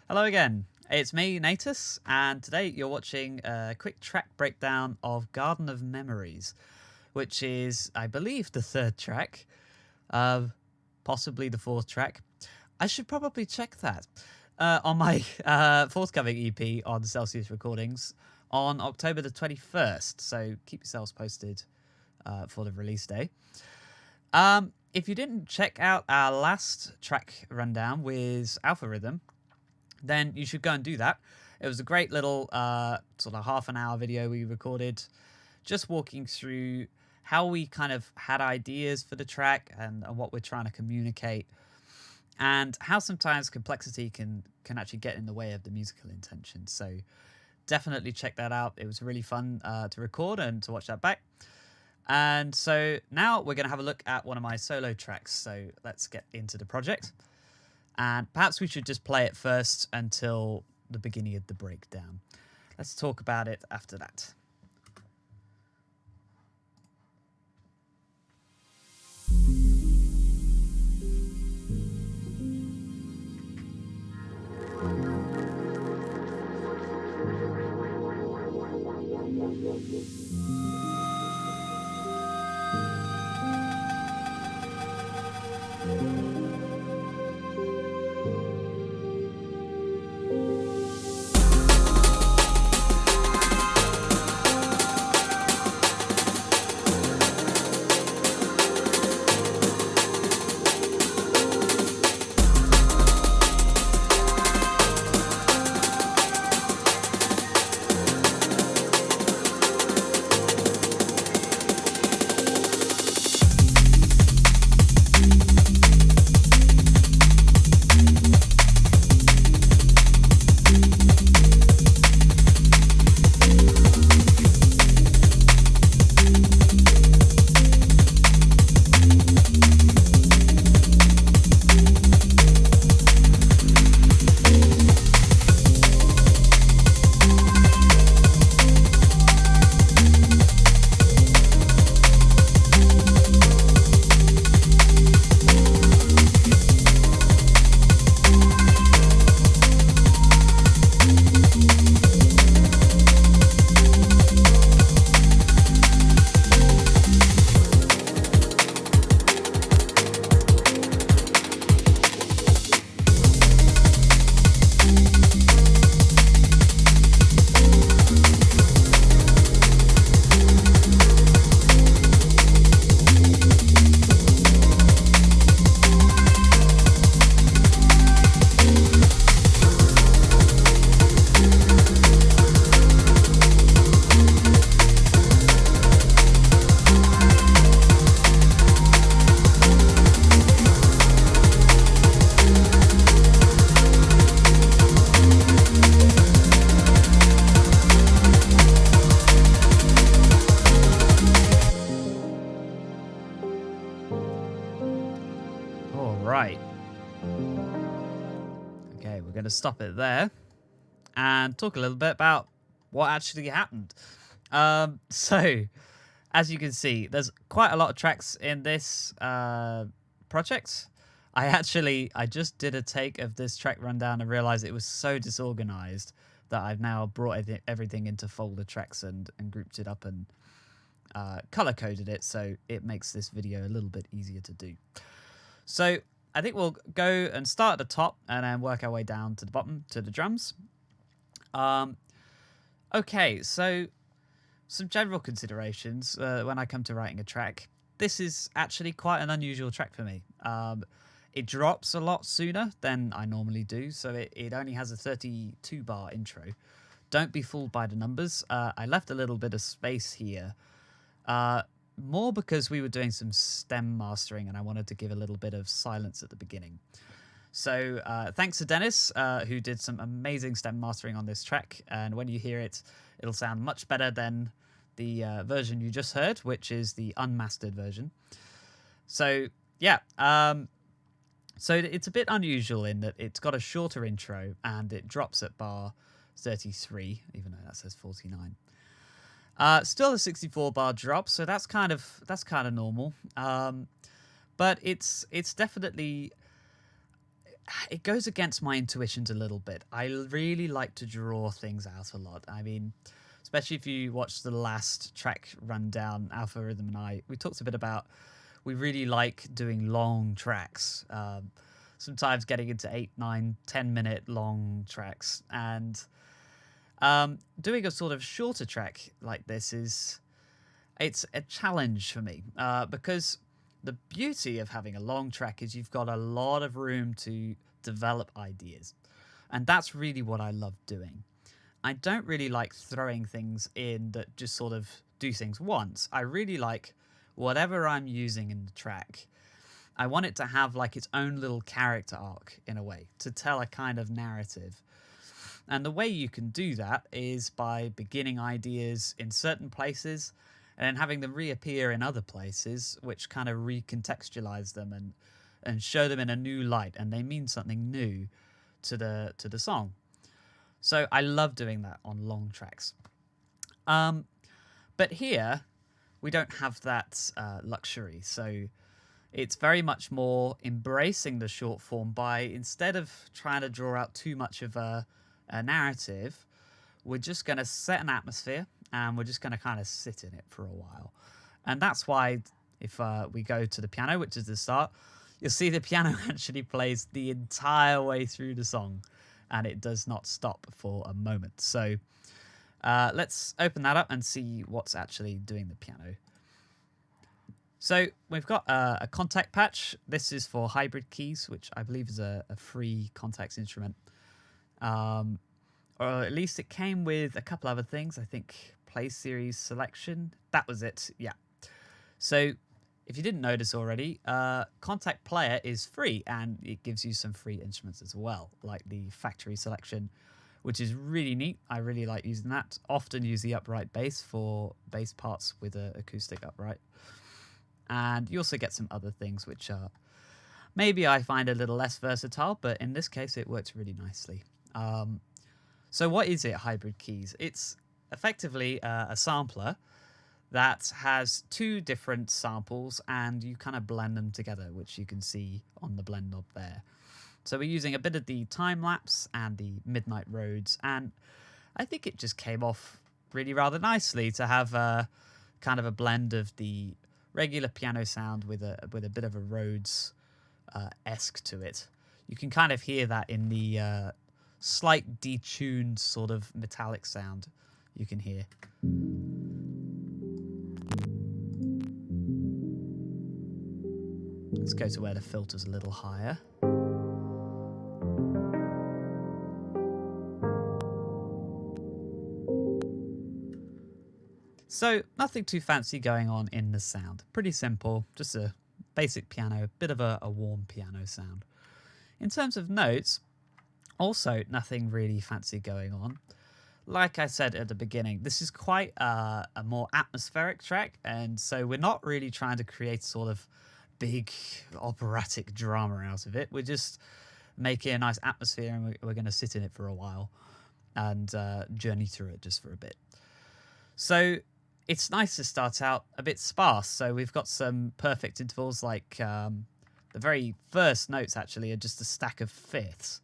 Hello again, it's me, Natus, and today you're watching a quick track breakdown of Garden of Memories, which is, I believe, the third track, possibly the fourth track. I should probably check that on my forthcoming EP on Celsius Recordings on October the 21st, so keep yourselves posted for the release day. If you didn't check out our last track rundown with Alpha Rhythm, then you should go and do that. It was a great little sort of half an hour video we recorded, just walking through how we kind of had ideas for the track and what we're trying to communicate, and how sometimes complexity can actually get in the way of the musical intention. So definitely check that out. It was really fun to record and to watch that back. And so now we're going to have a look at one of my solo tracks. So let's get into the project. And perhaps we should just play it first until the beginning of the breakdown. Let's talk about it after that. Right. Okay, we're going to stop it there and talk a little bit about what actually happened. So, as you can see, there's quite a lot of tracks in this project. I just did a take of this track rundown and realized it was so disorganized that I've now brought everything into folder tracks and grouped it up and color coded it, so it makes this video a little bit easier to do. So I think we'll go and start at the top and then work our way down to the bottom to the drums. Okay, so some general considerations when I come to writing a track. This is actually quite an unusual track for me. It drops a lot sooner than I normally do, so it only has a 32 bar intro. Don't be fooled by the numbers. I left a little bit of space here. More because we were doing some stem mastering and I wanted to give a little bit of silence at the beginning. So thanks to Dennis, who did some amazing stem mastering on this track. And when you hear it, it'll sound much better than the version you just heard, which is the unmastered version. So, yeah. So it's a bit unusual in that it's got a shorter intro and it drops at bar 33, even though that says 49. Still a 64 bar drop, so that's kind of normal. But it's definitely, it goes against my intuitions a little bit. I really like to draw things out a lot. I mean, especially if you watch the last track rundown, Alpha Rhythm and I, we talked a bit about we really like doing long tracks. Sometimes getting into 8, 9, 10-minute long tracks, and doing a sort of shorter track like this it's a challenge for me because the beauty of having a long track is you've got a lot of room to develop ideas, and that's really what I love doing. I don't really like throwing things in that just sort of do things once. I really like whatever I'm using in the track. I want it to have like its own little character arc in a way, to tell a kind of narrative. And the way you can do that is by beginning ideas in certain places and then having them reappear in other places, which kind of recontextualize them and show them in a new light, and they mean something new to the song. So I love doing that on long tracks. But here we don't have that luxury, so it's very much more embracing the short form by, instead of trying to draw out too much of a narrative, we're just going to set an atmosphere and we're just going to kind of sit in it for a while. And that's why if we go to the piano, which is the start, you'll see the piano actually plays the entire way through the song and it does not stop for a moment. So let's open that up and see what's actually doing the piano. So we've got a contact patch. This is for hybrid keys, which I believe is a free contact instrument. Or at least it came with a couple other things. I think Play Series Selection. That was it, yeah. So if you didn't notice already, Contact Player is free, and it gives you some free instruments as well, like the Factory Selection, which is really neat. I really like using that. Often use the upright bass for bass parts with an acoustic upright. And you also get some other things which are maybe I find a little less versatile, but in this case it works really nicely. So what is it, hybrid keys? It's effectively a sampler that has two different samples and you kind of blend them together, which you can see on the blend knob there. So we're using a bit of the time lapse and the Midnight Roads, and I think it just came off really rather nicely to have a kind of a blend of the regular piano sound with a bit of a Rhodes esque to it. You can kind of hear that in the slight detuned sort of metallic sound you can hear. Let's go to where the filter's a little higher. So nothing too fancy going on in the sound. Pretty simple, just a basic piano, a bit of a warm piano sound. In terms of notes, also nothing really fancy going on. Like I said at the beginning, this is quite a more atmospheric track, and so we're not really trying to create sort of big operatic drama out of it. We're just making a nice atmosphere, and we're going to sit in it for a while and journey through it just for a bit. So it's nice to start out a bit sparse. So we've got some perfect intervals, like the very first notes actually are just a stack of fifths.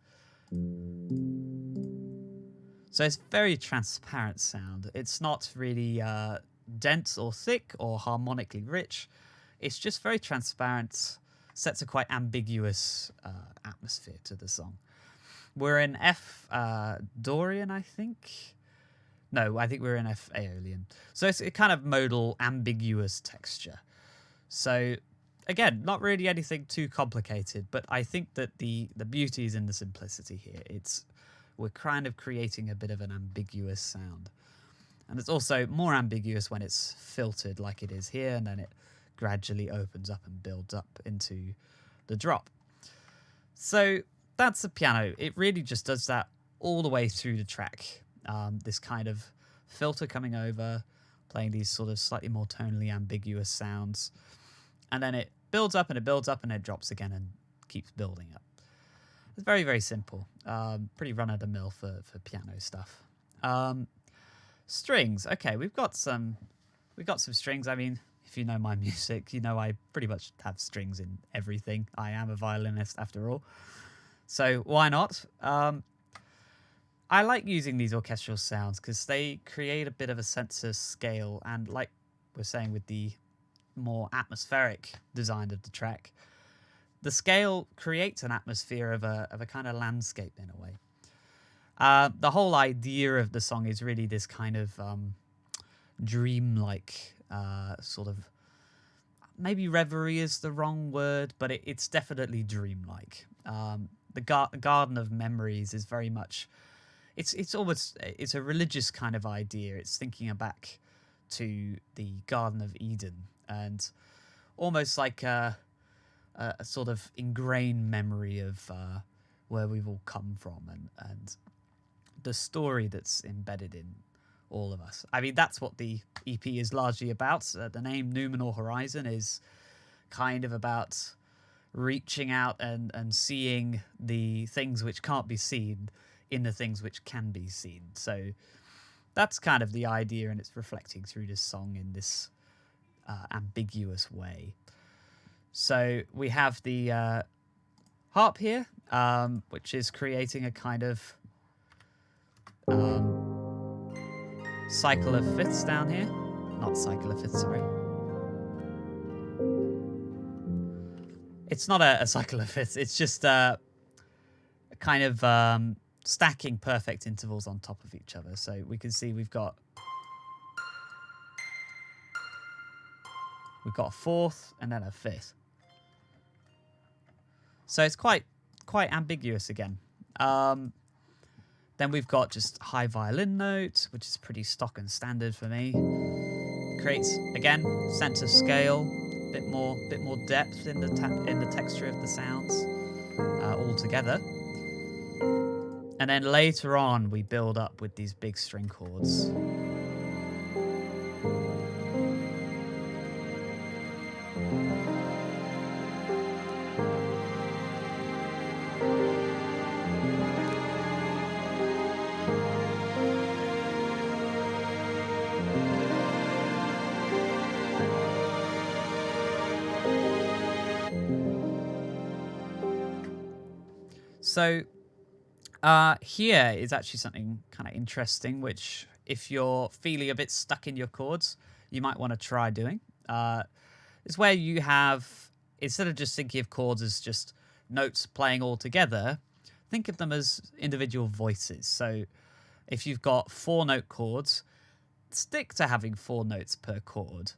So it's very transparent sound. It's not really dense or thick or harmonically rich. It's just very transparent, sets a quite ambiguous atmosphere to the song. We're in F Dorian, I think. No, I think we're in F Aeolian. So it's a kind of modal, ambiguous texture. So again, not really anything too complicated, but I think that the beauty is in the simplicity here. We're kind of creating a bit of an ambiguous sound. And it's also more ambiguous when it's filtered like it is here, and then it gradually opens up and builds up into the drop. So that's the piano. It really just does that all the way through the track. This kind of filter coming over, playing these sort of slightly more tonally ambiguous sounds. And then it builds up and it builds up and it drops again and keeps building up. It's very, very simple. Pretty run-of-the-mill for piano stuff. Strings. Okay, we've got some strings. I mean, if you know my music, you know I pretty much have strings in everything. I am a violinist after all. So why not? I like using these orchestral sounds because they create a bit of a sense of scale, and like we're saying with the more atmospheric design of the track, the scale creates an atmosphere of a kind of landscape in a way. The whole idea of the song is really this kind of dreamlike sort of, maybe reverie is the wrong word, but it's definitely dreamlike. The Garden of Memories is very much, it's almost, it's a religious kind of idea. It's thinking back to the Garden of Eden, and almost like a sort of ingrained memory of where we've all come from, and the story that's embedded in all of us. I mean, that's what the EP is largely about. The name Noumenal Horizon is kind of about reaching out and seeing the things which can't be seen in the things which can be seen. So that's kind of the idea, and it's reflecting through this song in this ambiguous way. So we have the harp here, which is creating a kind of cycle of fifths down here. Not cycle of fifths, sorry. It's not a cycle of fifths, it's just a kind of stacking perfect intervals on top of each other. So we can see we've got a fourth and then a fifth. So it's quite ambiguous again. Then we've got just high violin note, which is pretty stock and standard for me. Creates again sense of scale, bit more depth in the texture of the sounds all together. And then later on, we build up with these big string chords. So here is actually something kind of interesting, which if you're feeling a bit stuck in your chords, you might want to try doing. It's where you have, instead of just thinking of chords as just notes playing all together, think of them as individual voices. So if you've got 4-note chords, stick to having 4 notes per chord,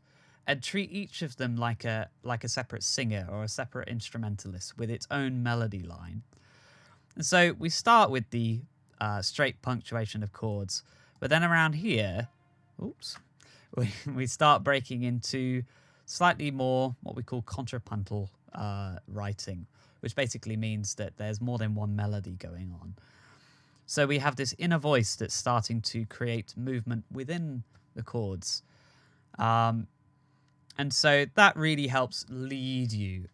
and treat each of them like a separate singer or a separate instrumentalist with its own melody line. And so we start with the straight punctuation of chords, but then around here, we start breaking into slightly more what we call contrapuntal writing, which basically means that there's more than one melody going on. So we have this inner voice that's starting to create movement within the chords. And so that really helps lead you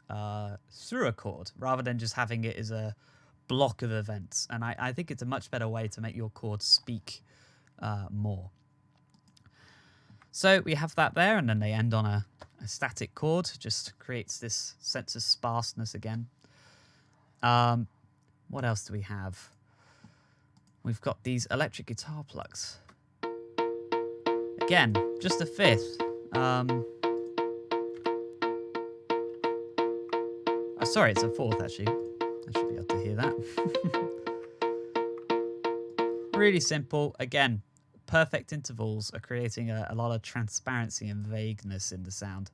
through a chord, rather than just having it as a block of events. And I think it's a much better way to make your chords speak more. So we have that there, and then they end on a static chord. Just creates this sense of sparseness again. What else do we have? We've got these electric guitar plugs. Again, just a fifth. Sorry, it's a fourth actually. I should be able to hear that. Really simple. Again, perfect intervals are creating a lot of transparency and vagueness in the sound.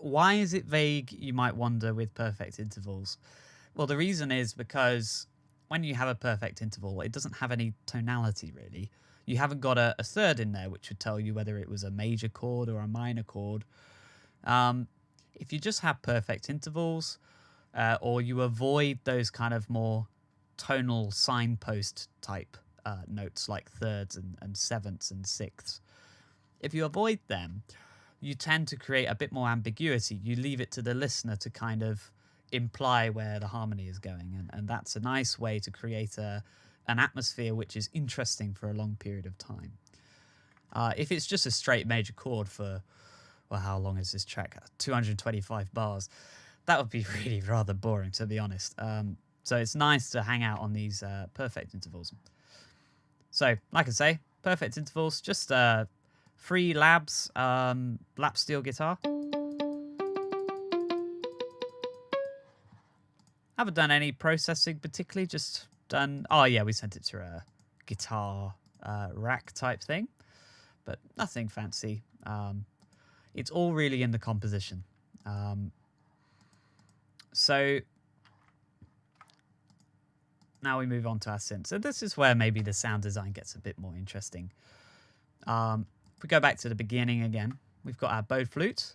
Why is it vague, you might wonder, with perfect intervals? Well, the reason is because when you have a perfect interval, it doesn't have any tonality really. You haven't got a third in there, which would tell you whether it was a major chord or a minor chord. If you just have perfect intervals, or you avoid those kind of more tonal signpost type notes like thirds and sevenths and sixths, if you avoid them, you tend to create a bit more ambiguity. You leave it to the listener to kind of imply where the harmony is going, and that's a nice way to create an atmosphere which is interesting for a long period of time. If it's just a straight major chord for, well, how long is this track? 225 bars. That would be really rather boring, to be honest. So it's nice to hang out on these perfect intervals. So, like I say, perfect intervals, just free labs, lap steel guitar. Haven't done any processing particularly, just done... Oh, yeah, we sent it to a guitar rack type thing, but nothing fancy. It's all really in the composition. So now we move on to our synth. So this is where maybe the sound design gets a bit more interesting. If we go back to the beginning again, we've got our bowed flute.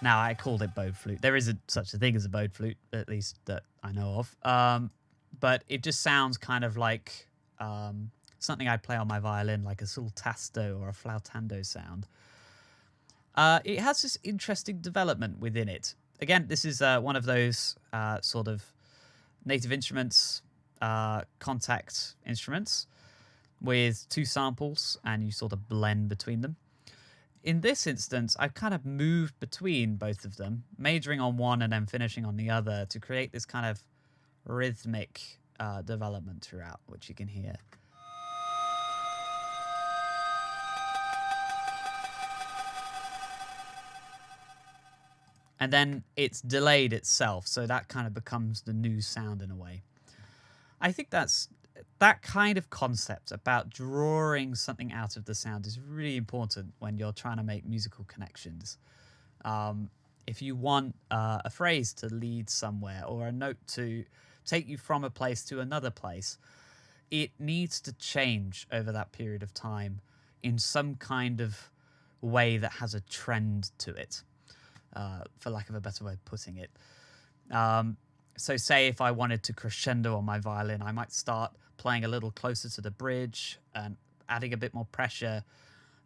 Now, I called it bowed flute. There isn't such a thing as a bowed flute, at least that I know of. But it just sounds kind of like something I'd play on my violin, like a sultasto or a flautando sound. It has this interesting development within it. Again, this is one of those sort of native instruments, contact instruments with two samples, and you sort of blend between them. In this instance, I've kind of moved between both of them, majoring on one and then finishing on the other to create this kind of rhythmic development throughout, which you can hear. And then it's delayed itself, so that kind of becomes the new sound in a way. I think that kind of concept about drawing something out of the sound is really important when you're trying to make musical connections. If you want a phrase to lead somewhere or a note to take you from a place to another place, it needs to change over that period of time in some kind of way that has a trend to it, for lack of a better way of putting it. So say if I wanted to crescendo on my violin, I might start playing a little closer to the bridge and adding a bit more pressure.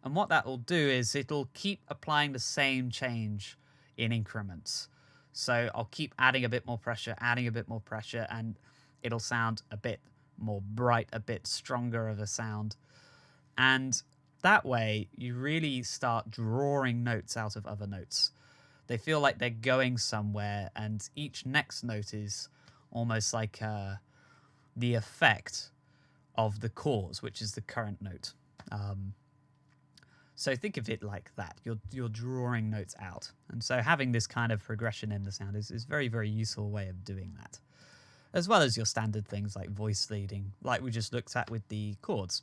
And what that will do is it'll keep applying the same change in increments. So I'll keep adding a bit more pressure, and it'll sound a bit more bright, a bit stronger of a sound. And that way, you really start drawing notes out of other notes. They feel like they're going somewhere, and each next note is almost like the effect of the cause, which is the current note. So think of it like that. You're drawing notes out. And so having this kind of progression in the sound is a very, very useful way of doing that. As well as your standard things like voice leading, like we just looked at with the chords.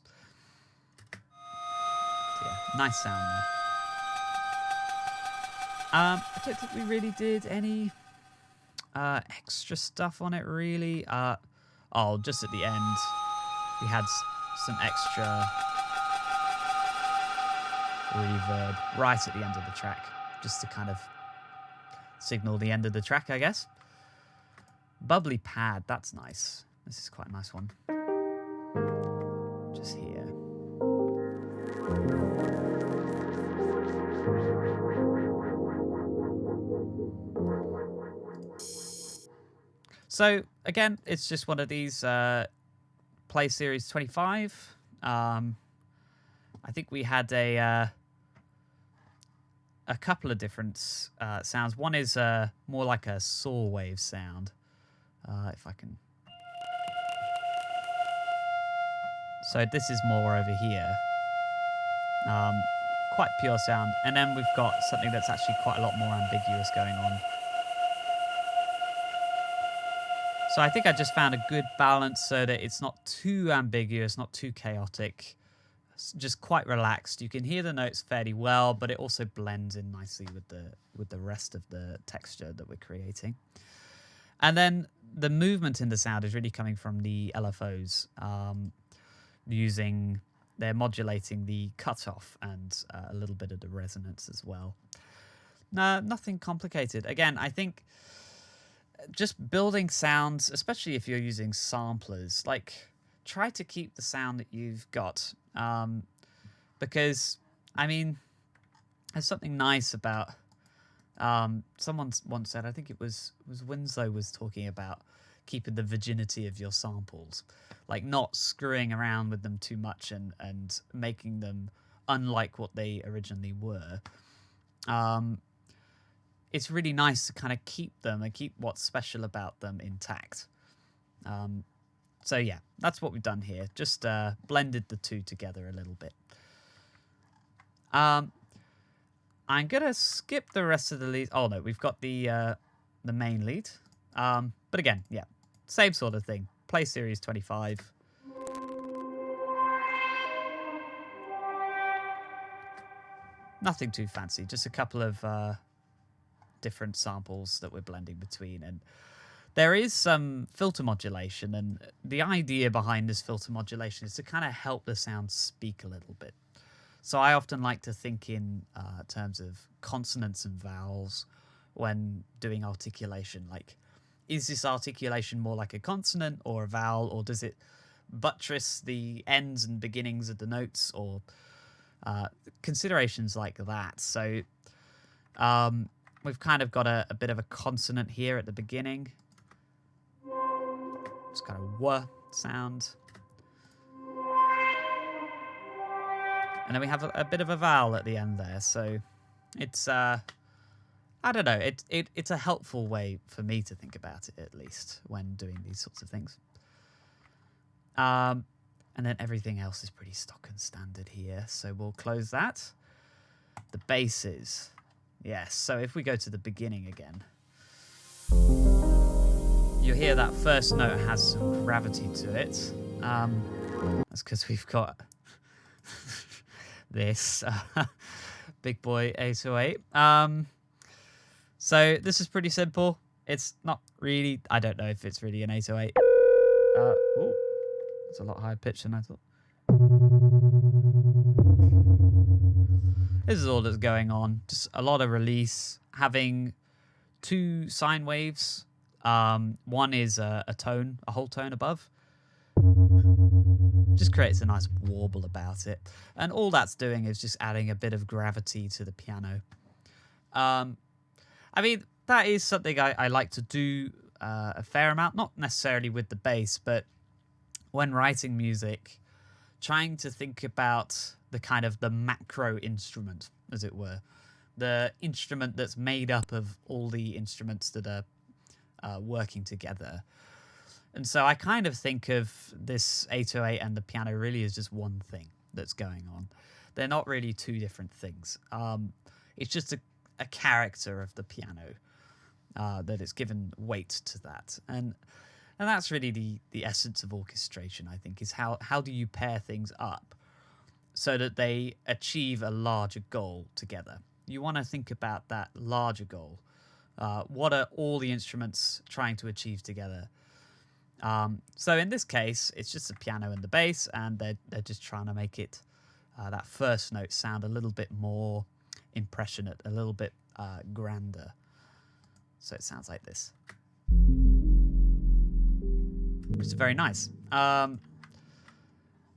So yeah, nice sound there. I don't think we really did any extra stuff on it, really. Just at the end, we had some extra reverb right at the end of the track, just to kind of signal the end of the track, I guess. Bubbly pad, that's nice. This is quite a nice one. Just here. So, again, it's just one of these Play Series 25. I think we had a couple of different sounds. One is more like a saw wave sound. If I can... So this is more over here. Quite pure sound. And then we've got something that's actually quite a lot more ambiguous going on. So I think I just found a good balance so that it's not too ambiguous, not too chaotic, just quite relaxed. You can hear the notes fairly well, but it also blends in nicely with the rest of the texture that we're creating. And then the movement in the sound is really coming from the LFOs, they're modulating the cutoff and a little bit of the resonance as well. No, nothing complicated. Again, I think just building sounds, especially if you're using samplers, like try to keep the sound that you've got. Because, I mean, there's something nice about, someone once said, I think it was Winslow was talking about keeping the virginity of your samples, like not screwing around with them too much and making them unlike what they originally were. It's really nice to kind of keep them and keep what's special about them intact. So yeah, that's what we've done here. Just blended the two together a little bit. I'm gonna skip the rest of the leads. Oh no, we've got the main lead. But again, yeah, same sort of thing. Play series 25. Nothing too fancy, just a couple of different samples that we're blending between. And there is some filter modulation, and the idea behind this filter modulation is to kind of help the sound speak a little bit. So I often like to think in terms of consonants and vowels when doing articulation. Like, is this articulation more like a consonant or a vowel, or does it buttress the ends and beginnings of the notes, or considerations like that. So we've kind of got a bit of a consonant here at the beginning. It's kind of w sound. And then we have a bit of a vowel at the end there. So it's, I don't know, it's a helpful way for me to think about it, at least, when doing these sorts of things. And then everything else is pretty stock and standard here. So we'll close that. The basses. Yes, so if we go to the beginning again, you hear that first note has some gravity to it. That's because we've got this big boy 808. So this is pretty simple. It's not really, I don't know if it's really an 808. Oh, it's a lot higher pitch than I thought. This is all that's going on. Just a lot of release, having two sine waves. One is a tone, a whole tone above. Just creates a nice warble about it. And all that's doing is just adding a bit of gravity to the piano. I mean, that is something I like to do a fair amount, not necessarily with the bass, but when writing music, trying to think about the kind of the macro instrument, as it were. The instrument that's made up of all the instruments that are working together. And so I kind of think of this 808 and the piano really as just one thing that's going on. They're not really two different things. It's just a character of the piano that it's given weight to that. And that's really the essence of orchestration, I think, is how do you pair things up so that they achieve a larger goal together. You want to think about that larger goal. What are all the instruments trying to achieve together? So in this case, it's just the piano and the bass, and they're just trying to make it that first note sound a little bit more impressionate, a little bit grander. So it sounds like this, which is very nice.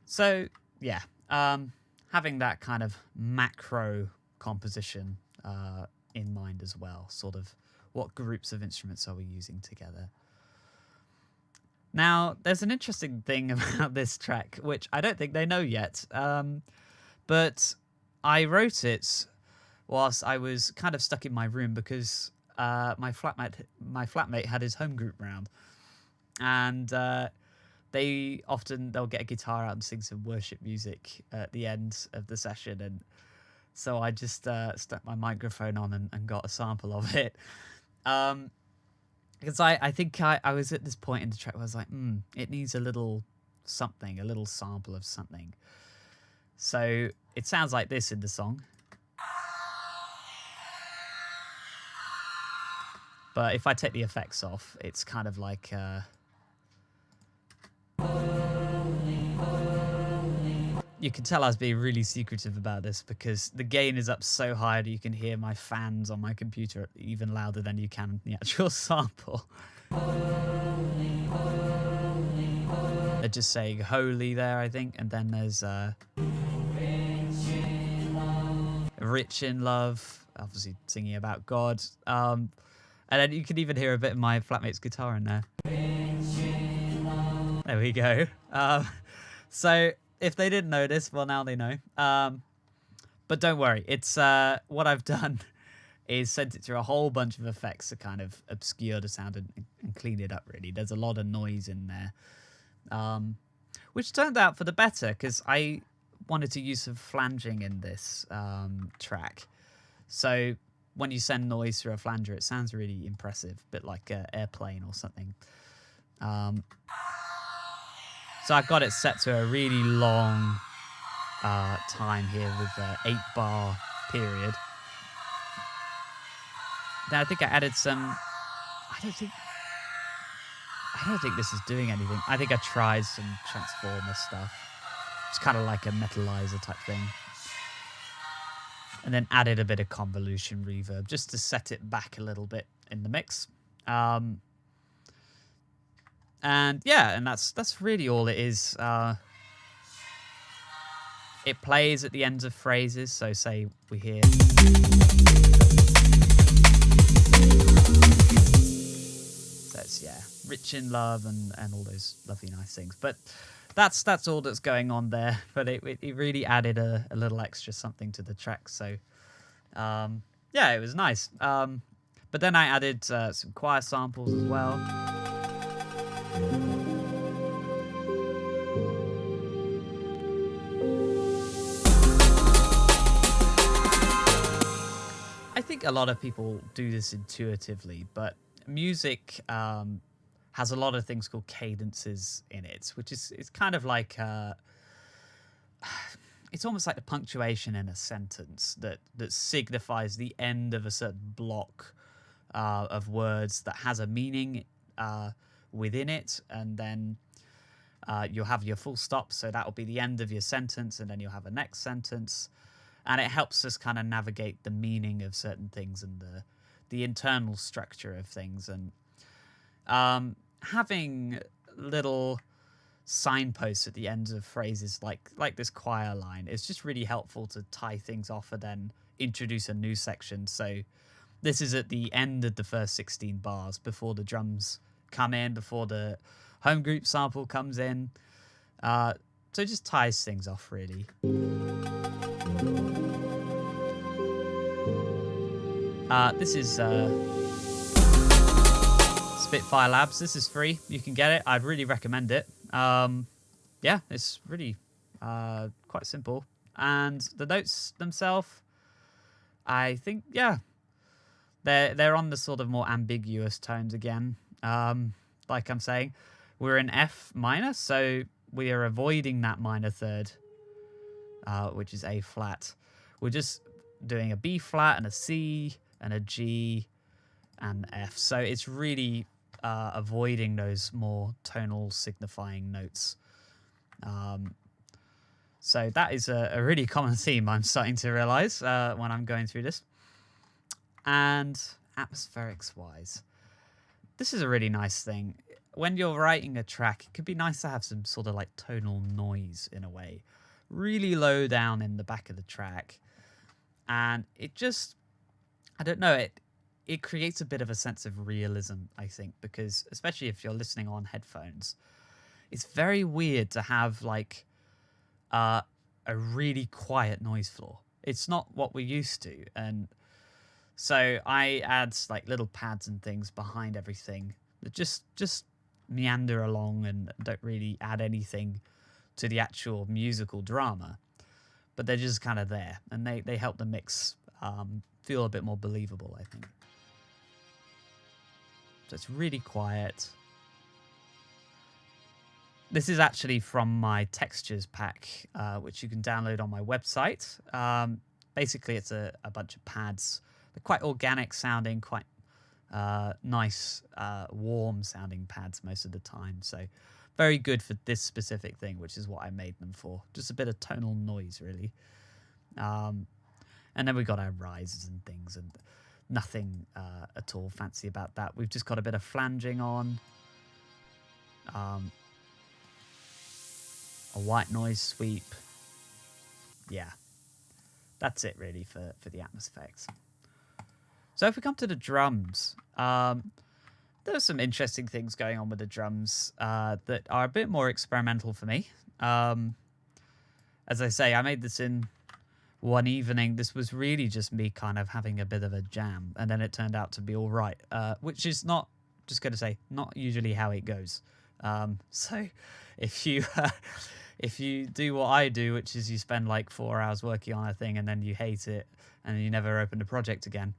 So yeah, having that kind of macro composition in mind as well, sort of what groups of instruments are we using together. Now, there's an interesting thing about this track, which I don't think they know yet, but I wrote it whilst I was kind of stuck in my room because my flatmate had his home group round, and they'll get a guitar out and sing some worship music at the end of the session, and so I just stuck my microphone on and got a sample of it. Because I think I was at this point in the track where I was like, it needs a little something, a little sample of something. So it sounds like this in the song. But if I take the effects off, it's kind of like... You can tell I was being really secretive about this because the gain is up so high that you can hear my fans on my computer even louder than you can the actual sample. They're just saying holy there, I think, and then there's rich in love, obviously singing about God. And then you can even hear a bit of my flatmate's guitar in there. There we go. So... if they didn't know this, well, now they know. But don't worry, it's what I've done is sent it through a whole bunch of effects to kind of obscure the sound and clean it up, really. There's a lot of noise in there, which turned out for the better, because I wanted to use some flanging in this track. So when you send noise through a flanger, it sounds really impressive, a bit like an airplane or something. So I've got it set to a really long time here with an 8-bar period. Then I think I added some. I don't think this is doing anything. I think I tried some transformer stuff. It's kind of like a metalizer type thing. And then added a bit of convolution reverb just to set it back a little bit in the mix. And yeah, and that's really all it is. It plays at the ends of phrases. So say we hear. So it's, yeah, rich in love and all those lovely nice things. But that's all that's going on there. But it really added a little extra something to the track. So yeah, it was nice. But then I added some choir samples as well. I think a lot of people do this intuitively, but music has a lot of things called cadences in it, which is it's kind of like it's almost like the punctuation in a sentence that signifies the end of a certain block of words that has a meaning within it, and then you'll have your full stop, so that will be the end of your sentence, and then you'll have a next sentence. And it helps us kind of navigate the meaning of certain things and the internal structure of things. And having little signposts at the ends of phrases like this choir line is just really helpful to tie things off and then introduce a new section. So this is at the end of the first 16 bars, before the drums come in, before the home group sample comes in. So it just ties things off, really. This is Spitfire Labs. This is free. You can get it. I'd really recommend it. Yeah, it's really quite simple. And the notes themselves, I think, yeah, they're on the sort of more ambiguous tones again. Like I'm saying, we're in F minor, so we are avoiding that minor third, which is A flat. We're just doing a B flat and a C and a G and F. So it's really avoiding those more tonal signifying notes. So that is a really common theme I'm starting to realize when I'm going through this. And atmospherics-wise, this is a really nice thing. When you're writing a track, it could be nice to have some sort of like tonal noise in a way. Really low down in the back of the track. And it just, I don't know, it creates a bit of a sense of realism, I think, because especially if you're listening on headphones, it's very weird to have like a really quiet noise floor. It's not what we're used to. And so I add like little pads and things behind everything that just meander along and don't really add anything to the actual musical drama. But they're just kind of there, and they help the mix feel a bit more believable, I think. So it's really quiet. This is actually from my textures pack, which you can download on my website. Basically, it's a bunch of pads. They're quite organic sounding, quite nice, warm sounding pads most of the time. So very good for this specific thing, which is what I made them for. Just a bit of tonal noise, really. And then we've got our rises and things, and nothing at all fancy about that. We've just got a bit of flanging on. A white noise sweep. Yeah. That's it, really, for the atmospherics. So if we come to the drums, there's some interesting things going on with the drums that are a bit more experimental for me. As I say, I made this in one evening, this was really just me kind of having a bit of a jam, and then it turned out to be all right, which is not, just going to say, not usually how it goes. So if you if you do what I do, which is you spend like 4 hours working on a thing and then you hate it and then you never open the project again,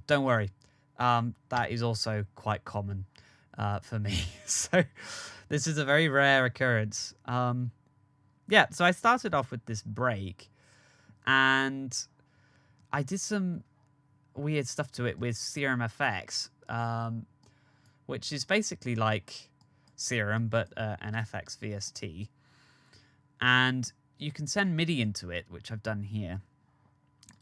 don't worry. That is also quite common for me. So this is a very rare occurrence. Yeah, so I started off with this break, and I did some weird stuff to it with Serum FX, which is basically like Serum, but an FX VST. And you can send MIDI into it, which I've done here.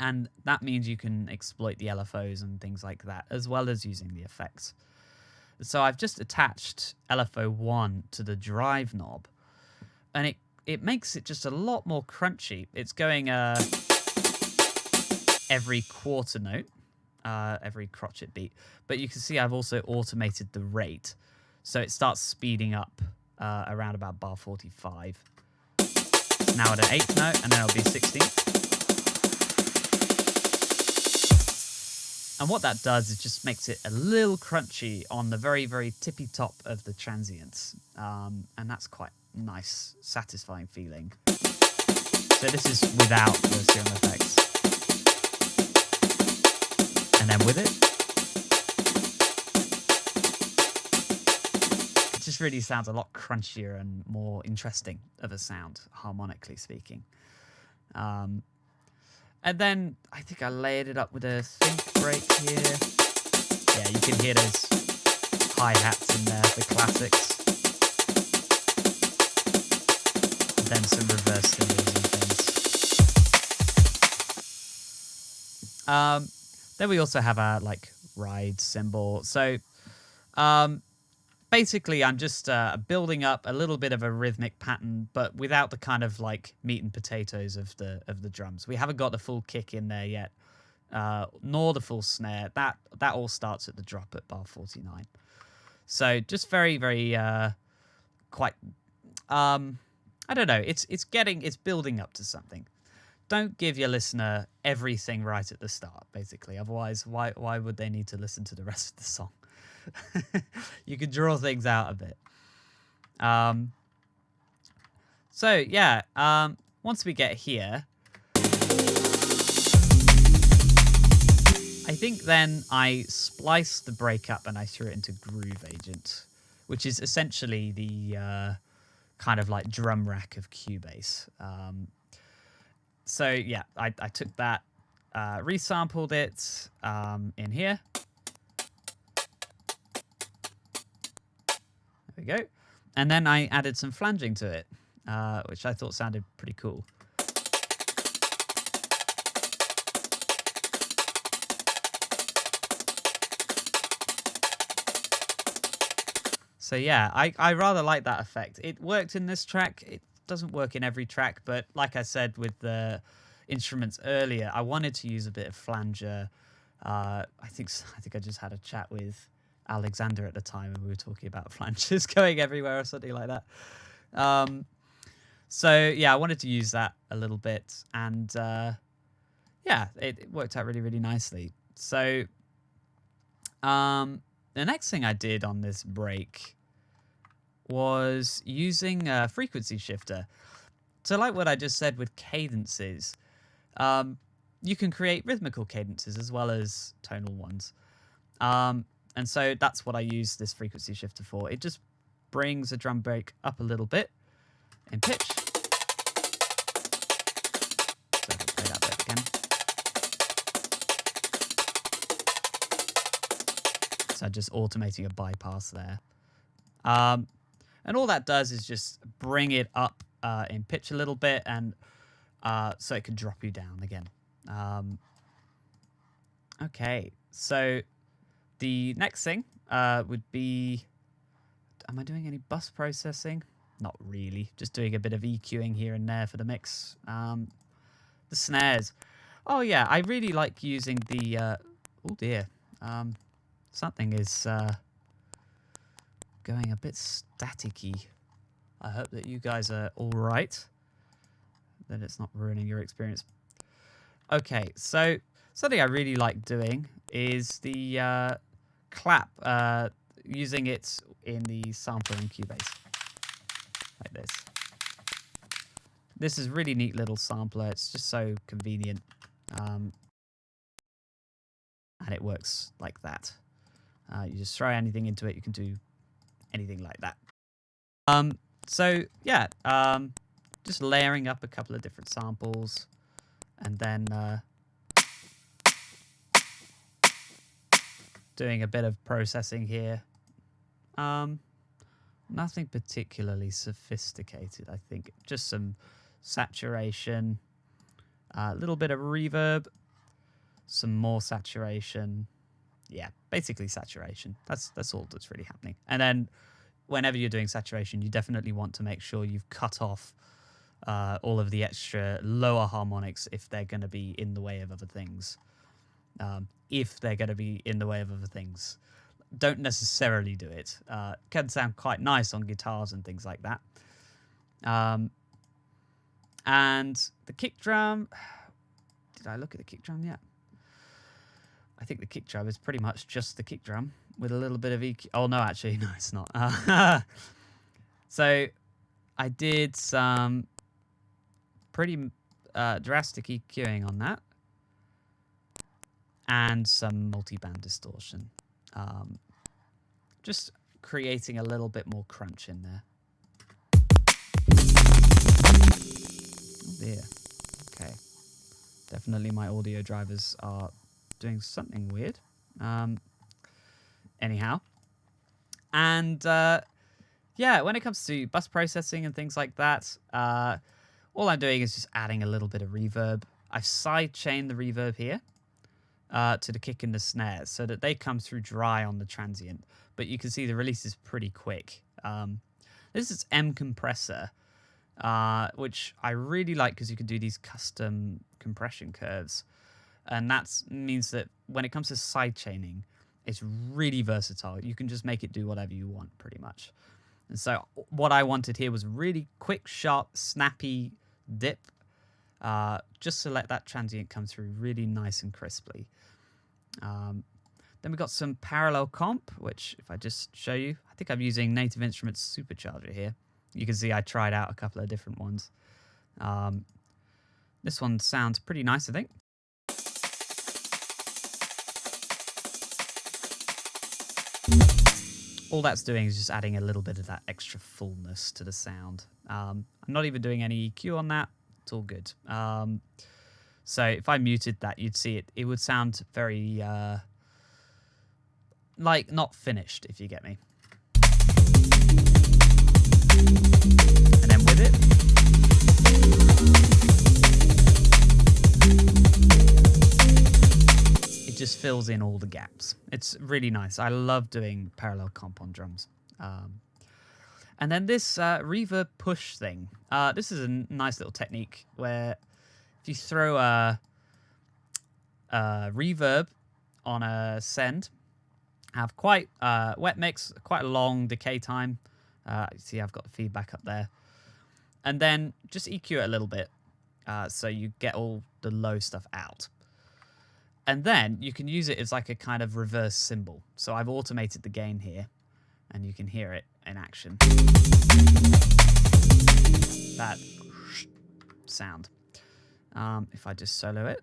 And that means you can exploit the LFOs and things like that, as well as using the effects. So I've just attached LFO1 to the drive knob, and it makes it just a lot more crunchy. It's going every quarter note, every crotchet beat. But you can see I've also automated the rate. So it starts speeding up around about bar 45. It's now at an 8th note, and then it'll be 16th. And what that does is just makes it a little crunchy on the very, very tippy top of the transients. And that's quite nice, satisfying feeling. So this is without the Serum effects. And then with it, it just really sounds a lot crunchier and more interesting of a sound, harmonically speaking. And then I think I layered it up with a synth break here. Yeah, you can hear those hi-hats in there, the classics. And then some reverse cymbals and things. Then we also have our like ride cymbal. So basically I'm just building up a little bit of a rhythmic pattern, but without the kind of like meat and potatoes of the drums. We haven't got the full kick in there yet, nor the full snare. That all starts at the drop at bar 49. So just very, very quite I don't know, it's building up to something. Don't give your listener everything right at the start, basically. Otherwise, why would they need to listen to the rest of the song? You can draw things out a bit. So yeah, once we get here, I think then I spliced the break up and I threw it into Groove Agent, which is essentially the kind of like drum rack of Cubase. So yeah, I took that, resampled it in here. There we go. And then I added some flanging to it, which I thought sounded pretty cool. So yeah, I rather like that effect. It worked in this track. It doesn't work in every track, but like I said with the instruments earlier, I wanted to use a bit of flanger. I think I just had a chat with Alexander at the time, and we were talking about flangers going everywhere or something like that. So yeah, I wanted to use that a little bit, and yeah, it worked out really, really nicely. So the next thing I did on this break was using a frequency shifter. So like what I just said with cadences, you can create rhythmical cadences as well as tonal ones. And so that's what I use this frequency shifter for. It just brings a drum break up a little bit in pitch. So I'll play that bit again. So just automating a bypass there. And all that does is just bring it up in pitch a little bit, and so it can drop you down again. Okay, so the next thing would be, am I doing any bus processing? Not really, just doing a bit of EQing here and there for the mix. The snares. Oh yeah, I really like using the, oh dear, something is going a bit staticky. I hope that you guys are all right, that it's not ruining your experience. Okay, so something I really like doing is the clap, using it in the sampler in Cubase, like this. This is a really neat little sampler. It's just so convenient. And it works like that. You just throw anything into it. You can do anything like that. So yeah, just layering up a couple of different samples, and then doing a bit of processing here. Nothing particularly sophisticated, I think. Just some saturation, a little bit of reverb, some more saturation. Yeah, basically saturation. That's all that's really happening. And then whenever you're doing saturation, you definitely want to make sure you've cut off all of the extra lower harmonics if they're going to be in the way of other things. If they're going to be in the way of other things. Don't necessarily do it. Can sound quite nice on guitars and things like that. And the kick drum... Did I look at the kick drum yet? I think the kick drum is pretty much just the kick drum with a little bit of EQ. Oh, no, actually, no, it's not. So I did some pretty drastic EQing on that. And some multi-band distortion. Just creating a little bit more crunch in there. Oh dear. Okay. Definitely my audio drivers are doing something weird. Anyhow. And yeah, when it comes to bus processing and things like that, all I'm doing is just adding a little bit of reverb. I've sidechained the reverb here to the kick and the snares so that they come through dry on the transient. But you can see the release is pretty quick. This is M compressor, which I really like because you can do these custom compression curves. And that means that when it comes to sidechaining, it's really versatile. You can just make it do whatever you want, pretty much. And so what I wanted here was really quick, sharp, snappy dip, just to let that transient come through really nice and crisply. Then we've got some parallel comp, which if I just show you, I think I'm using Native Instruments Supercharger here. You can see I tried out a couple of different ones. This one sounds pretty nice, I think. All that's doing is just adding a little bit of that extra fullness to the sound. I'm not even doing any EQ on that. It's all good. So if I muted that, you'd see it would sound very, like, not finished, if you get me. And then with it, it just fills in all the gaps. It's really nice. I love doing parallel comp on drums. And then this reverb push thing. This is a nice little technique where if you throw a reverb on a send, have quite wet mix, quite a long decay time. See, I've got the feedback up there. And then just EQ it a little bit so you get all the low stuff out. And then you can use it as like a kind of reverse cymbal. So I've automated the gain here, and you can hear it in action. That sound. If I just solo it.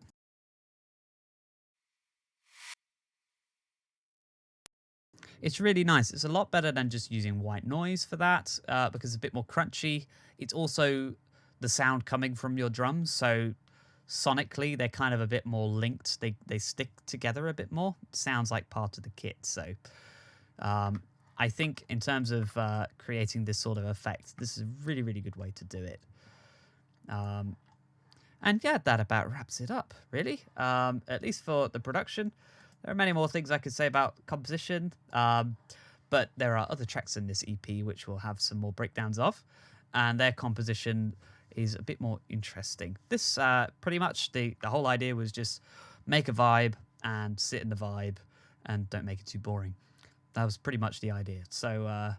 It's really nice. It's a lot better than just using white noise for that because it's a bit more crunchy. It's also the sound coming from your drums, so sonically they're kind of a bit more linked. They stick together a bit more. It sounds like part of the kit. So I think in terms of creating this sort of effect, this is a really, really good way to do it. And yeah, that about wraps it up, really, at least for the production. There are many more things I could say about composition, but there are other tracks in this EP which we'll have some more breakdowns of, and their composition is a bit more interesting. This, pretty much, the whole idea was just make a vibe and sit in the vibe and don't make it too boring. That was pretty much the idea. So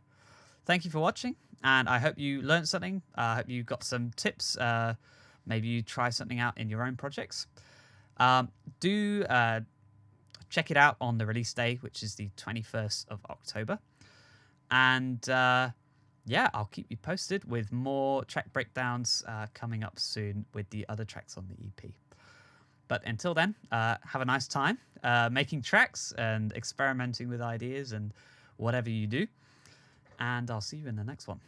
thank you for watching, and I hope you learned something. I hope you got some tips. Maybe you try something out in your own projects. Do check it out on the release day, which is the 21st of October. And yeah, I'll keep you posted with more track breakdowns coming up soon with the other tracks on the EP. But until then, have a nice time making tracks and experimenting with ideas and whatever you do. And I'll see you in the next one.